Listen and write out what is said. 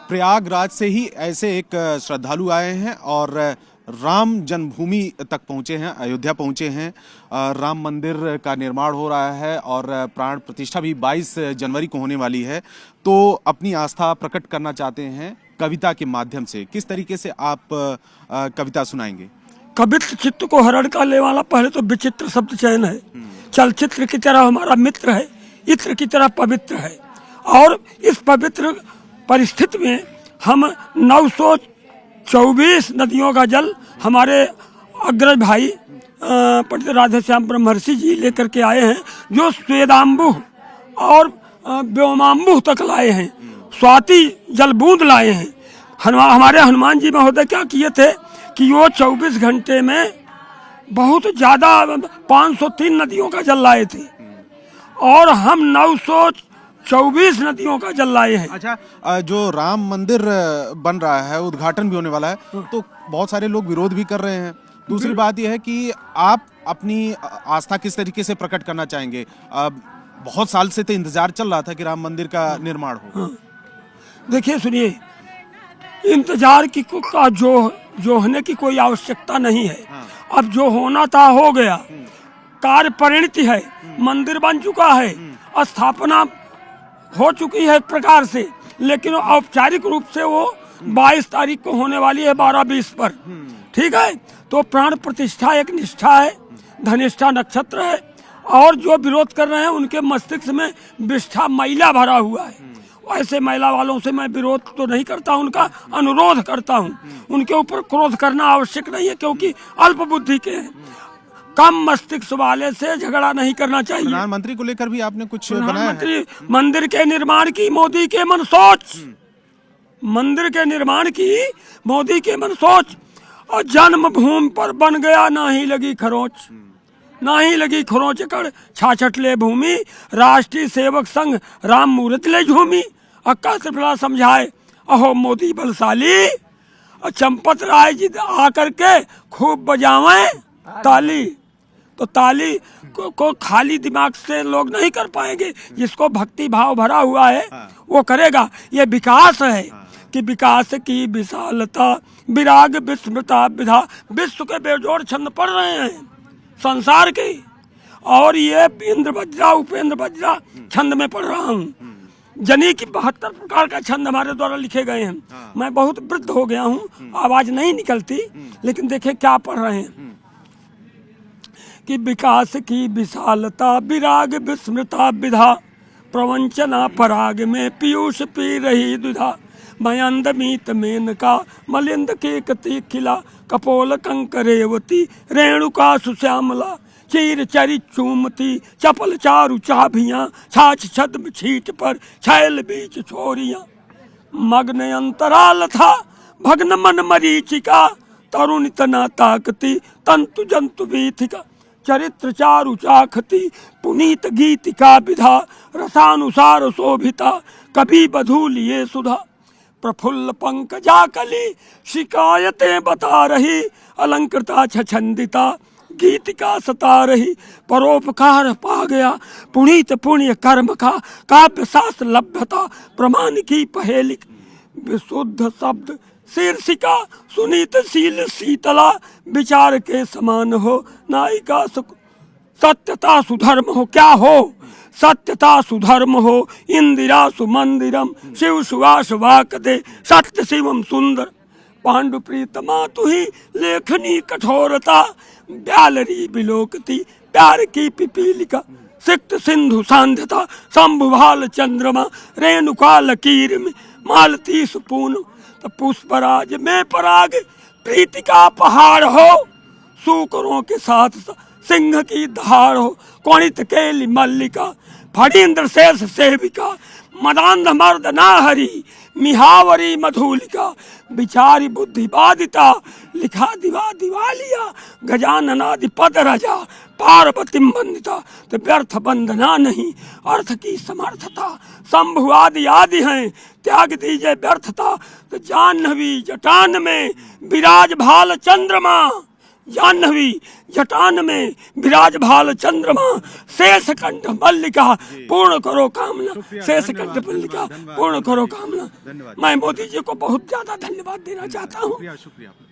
प्रयागराज से ही ऐसे एक श्रद्धालु आए हैं और राम जन्मभूमि तक पहुंचे हैं, अयोध्या पहुंचे हैं। राम मंदिर का निर्माण हो रहा है और प्राण प्रतिष्ठा भी 22 जनवरी को होने वाली है। तो अपनी आस्था प्रकट करना चाहते हैं कविता के माध्यम से। किस तरीके से आप कविता सुनाएंगे? कवित्र चित्त को हरण का ले वाला पहले तो विचित्र शब्द चयन है। चलचित्र की तरह हमारा मित्र है, इत्र की तरह पवित्र है। और इस पवित्र परिस्थिति में हम 924 नदियों का जल हमारे अग्रज भाई पंडित राधेश्याम ब्रह्मर्षि जी लेकर के आए हैं, जो स्वेदाम्बु और व्योमाम्बु तक लाए हैं, स्वाति जल बूंद लाए हैं। हमारे हनुमान जी महोदय क्या किए थे कि वो 24 घंटे में बहुत ज़्यादा 503 नदियों का जल लाए थे और हम 924 नदियों का जल लाए हैं। अच्छा, जो राम मंदिर बन रहा है, उद्घाटन भी होने वाला है, तो बहुत सारे लोग विरोध भी कर रहे हैं। दूसरी बात यह है कि आप अपनी आस्था किस तरीके से प्रकट करना चाहेंगे? बहुत साल से तो इंतजार चल रहा था कि राम मंदिर का निर्माण हो। देखिए, सुनिए, इंतजार की का जो होने की कोई आवश्यकता नहीं है। अब जो होना था हो गया, कार्य परिणति है, मंदिर बन चुका है, स्थापना हो चुकी है एक प्रकार से, लेकिन औपचारिक रूप से वो 22 तारीख को होने वाली है 12-20 पर। ठीक है, तो प्राण प्रतिष्ठा एक निष्ठा है, धनिष्ठा नक्षत्र है और जो विरोध कर रहे हैं उनके मस्तिष्क में विष्ठा मैला भरा हुआ है। ऐसे महिला वालों से मैं विरोध तो नहीं करता, उनका अनुरोध करता हूं। उनके ऊपर क्रोध करना आवश्यक नहीं है, क्योंकि अल्प बुद्धि के हैं। कम मस्तिष्क वाले से झगड़ा नहीं करना चाहिए। प्रधानमंत्री को लेकर भी आपने कुछ बनाया है? मंदिर के निर्माण की मोदी के मन सोच, मंदिर के निर्माण की मोदी के मन सोच, और जन्मभूमि पर बन गया ना ही लगी खरोच, ना ही लगी खरोच कर छाछट ले भूमि, राष्ट्रीय सेवक संघ राम मूर्त ले झूमी। अक्का त्रिपुरा समझाए अहो मोदी बलशाली, और चंपत राय जी आकर के खूब बजावें ताली। तो ताली को खाली दिमाग से लोग नहीं कर पाएंगे, जिसको भक्ति भाव भरा हुआ है वो करेगा। ये विकास है कि विकास की विशालता विराग विस्मृता विधा, विश्व के बेजोड़ छंद पढ़ रहे हैं संसार के, और ये इंद्र वज्रा उपेंद्र वज्रा छंद में पढ़ रहा हूँ। जनी की 72 प्रकार का छंद हमारे द्वारा लिखे गए हैं। मैं बहुत वृद्ध हो गया हूँ, आवाज नहीं निकलती, लेकिन देखे क्या पढ़ रहे हैं कि विकास की विशालता विराग विस्मृता विधा, प्रवंचना पराग में पीयूष पी रही दुधा, मयंद मीत मेनका मलिंद के कति खिला, कपोल कंकरेवती रेणुका सुश्यामला, चीर चरी चूमती चपल चारु चाभियां, छाछ छद्म छीट पर छैल बीच छोरियां, मग्न अंतराल था भग्न मन मरीचिका, तरुण तना ताकती तंतु जंतु बीथिका, चरित्र चारु चाखती पुनीत गीतिका विधा, रसानुसार शोभिता कभी बधू लिए सुधा, प्रफुल्ल पंकजा कली शिकायतें बता रही, अलंकृता छछंदिता गीतिका सता रही, परोपकार पा गया पुनीत पुण्य कर्म का, काव्य शास्त्र लभ्यता प्रमाण की पहेलिक, विशुद्ध शब्द शीर्षिका सुनीत शील शीतला, विचार के समान हो नायिका सत्यता सुधर्म हो। क्या हो? सत्यता सुधर्म हो, इंदिरा सुमंदिरम शिव सुवास वाक दे, सत्य शिवम सुंदर, पांडु प्रीतमा तुही लेखनी कठोरता, ब्यालरी बिलोकती प्यार की पिपीलिका, सिक्त सिंधु सांध्यता शंभुभाल चंद्रमा, रेणुका लकीर में मालती सुपूर्ण, तो पुष्पराज में पराग प्रीति का पहाड़ हो, सूकरों के साथ सिंह की धार हो, कोणित केली मल्लिका फणीन्द्र शेष सेविका, मदांध मर्द नाहरी मिहावरी मधुलिका, विचारी बुद्धि बाधिता लिखा दिवा दिवालिया, गजाननादि पद रजा पार्वती वंदिता, तो व्यर्थ बंदना नहीं अर्थ की समर्थता, शंभु आदि आदि हैं त्याग दीजिए व्यर्थता, तो जाह्नवी जटान में विराज भाल चंद्रमा, जाह्नवी जटान में विराज भाल चंद्रमा, शेष कंठ मल्लिका पूर्ण करो कामना, शेष कंठ मल्लिका पूर्ण करो कामना। मैं मोदी जी को बहुत ज्यादा धन्यवाद देना चाहता हूँ। शुक्रिया।